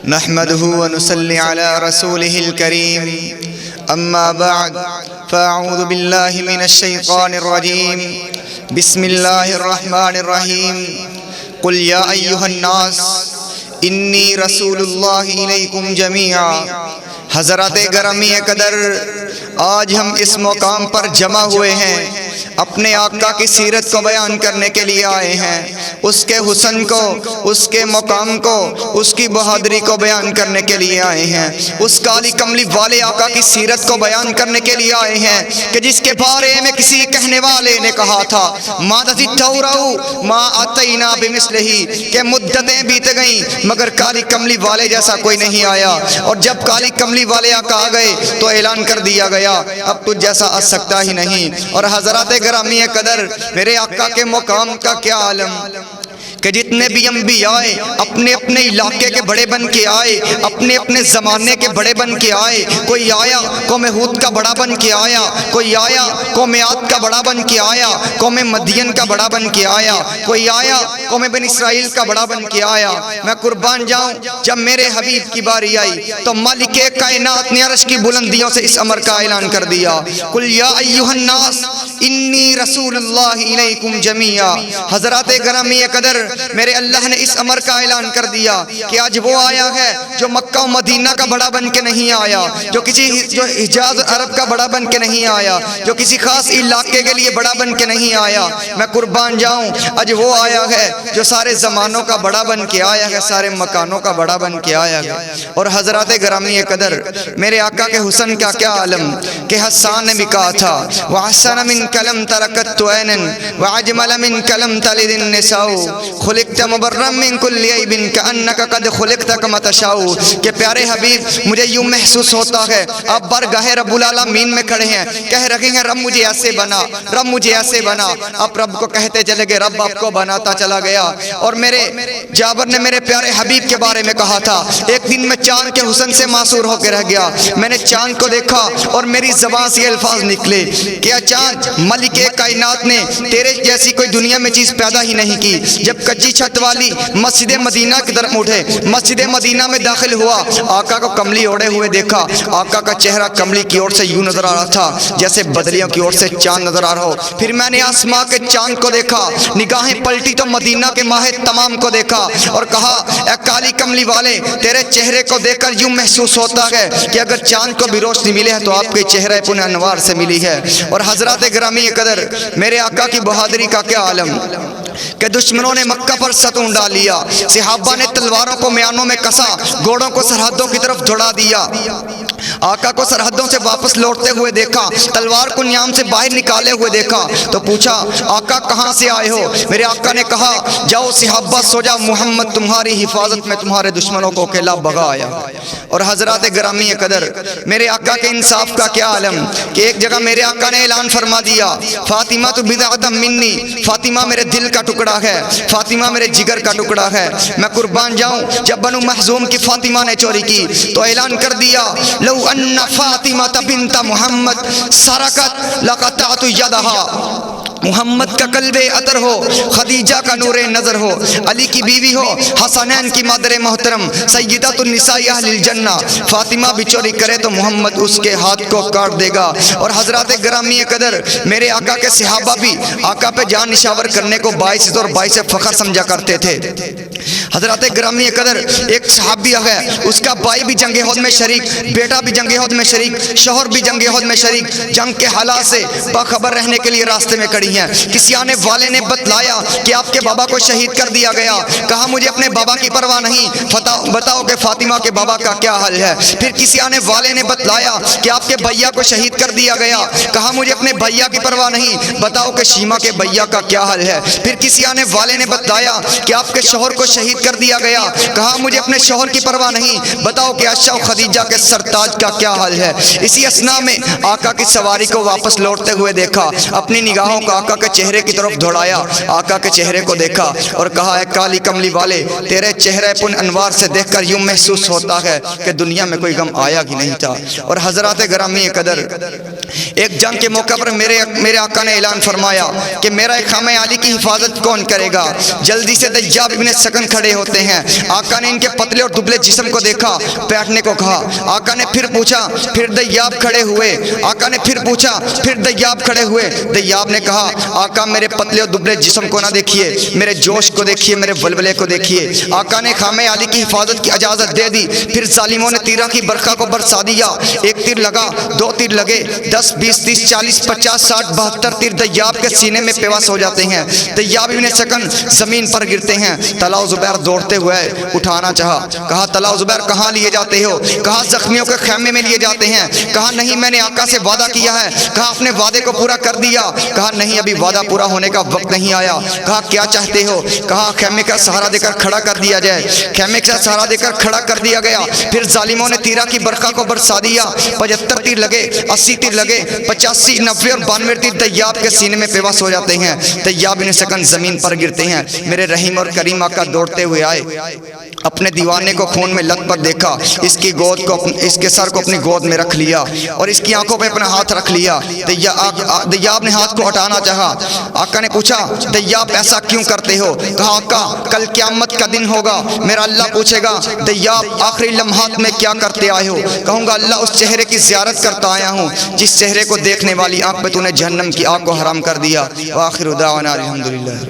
نحمده ونصلي على رسوله الكريم أما بعد فأعوذ بالله من الشيطان الرجيم بسم الله الرحمن الرحيم قل يا أيها الناس إني رسول الله إليكم جميعا۔ حضرات گرامی قدر، آج ہم اس مقام پر جمع ہوئے ہیں، اپنے آقا کی سیرت کو بیان کرنے کے لیے آئے ہیں، اس کے حسن کو، اس کے مقام کو، اس کی بہادری کو بیان کرنے کے لیے آئے ہیں، اس کالی کملی والے آقا کی سیرت کو بیان کرنے کے لیے آئے ہیں کہ جس کے بارے میں کسی کہنے والے نے کہا تھا ما تتورو ما اتینا بمثلہ، کہ مدتیں بیت گئیں مگر کالی کملی والے جیسا کوئی نہیں آیا، اور جب کالی کملی والے آقا آ گئے تو اعلان کر دیا گیا اب تجھ جیسا آ سکتا ہی نہیں۔ اور حضرات گرامی قدر، میرے آقا کے مقام کا کیا عالم کہ جتنے بھی انبیاء اپنے اپنے علاقے کے بڑے بن کے آئے، اپنے اپنے زمانے کے بڑے بن کے آئے، کوئی آیا قوم ہود کا بڑا بن کے آیا، کوئی آیا قوم عاد کا بڑا بن کے آیا، قوم مدین کا بڑا بن کے آیا، کوئی آیا قوم بن اسرائیل کا بڑا بن کے آیا۔ میں قربان جاؤں، جب میرے حبیب کی باری آئی تو مالک کائنات نے عرش کی بلندیوں سے اس امر کا اعلان کر دیا، قل یا ایھا الناس انی رسول اللہ الیکم جمیعا۔ حضرات گرامی قدر، میرے اللہ نے اس امر کا اعلان کر دیا کہ آج وہ آیا ہے جو مکہ و مدینہ کا بڑا بن کے نہیں آیا، جو حجاز عرب کا بڑا بن کے نہیں آیا، جو کسی خاص علاقے کے لیے بڑا بن کے نہیں آیا۔ میں قربان جاؤں، آج وہ آیا ہے جو سارے زمانوں کا بڑا بن کے آیا ہے، سارے مکانوں کا بڑا بن کے آیا ہے۔ اور حضرات گرامی قدر، میرے آقا کے حسن کا کیا عالم کہ حسان نے بھی کہا تھا وَحَسَنَ مِنْ كَلَمْ تَرَكَتْ عَيْنًا وَعَجْمَلَ مِنْ كَلَمْ تَلِدِ النِّسَاءُ خلقت مبرم من کل عیب کأنک قد خلقت کما تشاء، کہ پیارے حبیب مجھے یوں محسوس ہوتا ہے آپ بارگاہ رب العالمین میں کھڑے ہیں، کہہ رہے ہیں رب مجھے ایسے بنا، رب مجھے ایسے بنا۔ آپ رب کو کہتے چلے گئے، رب آپ کو بناتا چلا گیا۔ اور میرے جابر نے میرے پیارے حبیب کے بارے میں کہا تھا ایک دن میں چاند کے حسن سے معصور ہو کے رہ گیا، میں نے چاند کو دیکھا اور میری زبان سے الفاظ نکلے کہ چاند ملک کائنات نے تیرے جیسی کوئی دنیا میں چیز پیدا ہی نہیں کی۔ جب کچی چھت والی مسجد مدینہ کی طرف اٹھے، مسجد مدینہ میں داخل ہوا، آقا کو کملی اوڑے ہوئے دیکھا، آقا کا چہرہ کملی کی اور سے یوں نظر آ رہا تھا جیسے بدلیوں کی اور سے چاند نظر آ رہا ہو۔ پھر میں نے آسماں کے چاند کو دیکھا، نگاہیں پلٹی تو مدینہ کے ماہ تمام کو دیکھا اور کہا اے کالی کملی والے، تیرے چہرے کو دیکھ کر یوں محسوس ہوتا ہے کہ اگر چاند کو بھی روشنی ملی ہے تو آپ کے چہرے پن انوار سے ملی ہے۔ اور حضرات گرامی قدر، میرے آقا کی بہادری کا کیا عالم کہ دشمنوں نے مکہ پر ستون ڈال لیا، صحابہ نے تلواروں کو میانوں میں کسا، گھوڑوں کو سرحدوں کی طرف دوڑا دیا۔ آقا کو سرحدوں سے واپس لوٹتے ہوئے دیکھا، تلوار کو نیام سے باہر نکالے ہوئے دیکھا تو پوچھا آقا کہاں سے آئے ہو؟ میرے آقا نے کہا جاؤ صحابہ سو جاؤ، محمد تمہاری حفاظت میں تمہارے دشمنوں کو اکیلا بھگا آیا۔ اور حضرات گرامی قدر، میرے آقا کے انصاف کا کیا عالم کہ ایک جگہ میرے آقا نے اعلان فرما دیا فاطمہ تو بضعۃ منی، فاطمہ میرے دل کا ٹکڑا ہے، فاطمہ میرے جگر کا ٹکڑا ہے۔ میں قربان جاؤں، جب بنو مخزوم کی فاطمہ نے چوری کی تو اعلان کر دیا لو ان فاطمہ بنت محمد سرقت لقطعت یدها۔ محمد کا قلب عطر ہو، خدیجہ کا نور نظر ہو، علی کی بیوی ہو، حسنین کی مادر محترم، سیدۃ النساء اہل الجنہ، فاطمہ بھی چوری کرے تو محمد اس کے ہاتھ کو کاٹ دے گا۔ اور حضرات گرامی قدر، میرے آقا کے صحابہ بھی آقا پہ جان نشاور کرنے کو باعث اور باعث فخر سمجھا کرتے تھے۔ حضرات گرامی قدر، ایک صحابی ہے، اس کا بھائی بھی جنگ احد میں شریک، بیٹا بھی جنگ احد میں شریک، شوہر بھی جنگ احد میں شریک، جنگ کے حالات سے باخبر رہنے کے لیے راستے میں کڑی ہیں۔ کسی آنے والے نے بتلایا کہ آپ کے بابا کو شہید کر دیا گیا، کہا مجھے اپنے بابا کی پرواہ نہیں، بتاؤ کہ فاطمہ کے بابا کا کیا حال ہے۔ پھر کسی آنے والے نے بتلایا کہ آپ کے بھیا کو شہید کر دیا گیا، کہا مجھے اپنے بھیا کی پرواہ نہیں، بتاؤ کہ شیما کے بھیا کا کیا حال ہے۔ پھر کسی آنے والے نے بتلایا کہ آپ کے شوہر کو شہید کر دیا گیا، کہا مجھے اپنے شوہر کی پرواہ نہیں، بتاؤ کہ عائشہ و خدیجہ کے سرتاج کا کیا حال ہے۔ اسی اثناء میں آقا کی سواری کو واپس لوٹتے ہوئے دیکھا، اپنی نگاہوں کو آقا کے چہرے کی طرف دوڑایا، آقا کے چہرے کو دیکھا اور کہا اے کالی کملی والے، تیرے چہرے پن انوار سے دیکھ کر یوں محسوس ہوتا ہے کہ دنیا میں کوئی غم آیا ہی نہیں تھا۔ اور حضرات گرامی قدر، ایک جنگ کے موقع پر میرے آقا نے اعلان فرمایا کہ میرا خامہ علی کی حفاظت کون کرے گا؟ جلدی سے دجاب ابن سکن سکن کھڑے ہوتے ہیں۔ آقا نے ان کے پتلے اور دبلے جسم کو دیکھا، بیٹھنے کو کہا۔ آقا نے پھر پوچھا، پھر دیاب کھڑے ہوئے۔ آقا نے پھر پوچھا، پھر دیاب کھڑے ہوئے۔ دیاب نے کہا آقا میرے پتلے اور دبلے جسم کو نہ دیکھیے، میرے جوش کو دیکھیے، میرے ولولے کو دیکھیے۔ آقا نے خامہ علی کی حفاظت کی اجازت دے دی۔ پھر ظالموں نے تیرہ کی برکھا کو برسا دیا۔ ایک تیر لگا، دو تیر لگے، 10 20 30 40 50 60 72 تیر دیاب کے سینے میں پیوست ہو جاتے ہیں۔ دیاب ابن سکن زمین پر گرتے ہیں۔ طلحہ و زبیر دوڑتے ہوئے اٹھانا چاہا، کہا طلحہ و زبیر کہاں لیے جاتے ہو؟ کہا زخمیوں کے خیمے میں لیے جاتے ہیں۔ کہا نہیں میں نے آقا سے وعدہ کیا ہے۔ کہا اپنے وعدے کو پورا کر دیا۔ کہا نہیں ابھی وعدہ پورا ہونے کا وقت نہیں آیا۔ کہا کیا چاہتے ہو؟ کہا خیمے کا سہارا دے کر کھڑا کر دیا جائے۔ خیمے کا سہارا دے کر کھڑا کر دیا گیا۔ پھر ظالموں نے تیرہ کی برکھا کو برسا دیا۔ 75 تیر لگے، 80 تیر لگے، 85 90 اور 92 تیر دیاب کے سینے میں پیوست ہو جاتے ہیں۔ دیاب ابن سکن زمین پر گرتے ہیں۔ میرے رحیم اور کریم آقا دوڑتے ہوئے آئے، اپنے دیوانے کو خون میں لت پت دیکھا، اس کی گود کو اس کے سر کو اپنی گود میں رکھ لیا اور اس کی آنکھوں پہ اپنا ہاتھ رکھ لیا۔ دیاب نے ہاتھ کو ہٹانا چاہا۔ آقا نے پوچھا دیاب ایسا کیوں کرتے ہو؟ کہا آقا کل قیامت کا دن ہوگا، میرا اللہ پوچھے گا دیاب آخری لمحات میں کیا کرتے آئے ہو؟ کہوں گا اللہ اس چہرے کی زیارت کرتا آیا ہوں جس چہرے کو دیکھنے والی آنکھ پہ تو نے جہنم کی آگ کو حرام کر دیا۔ وآخر دعوانا الحمدللہ۔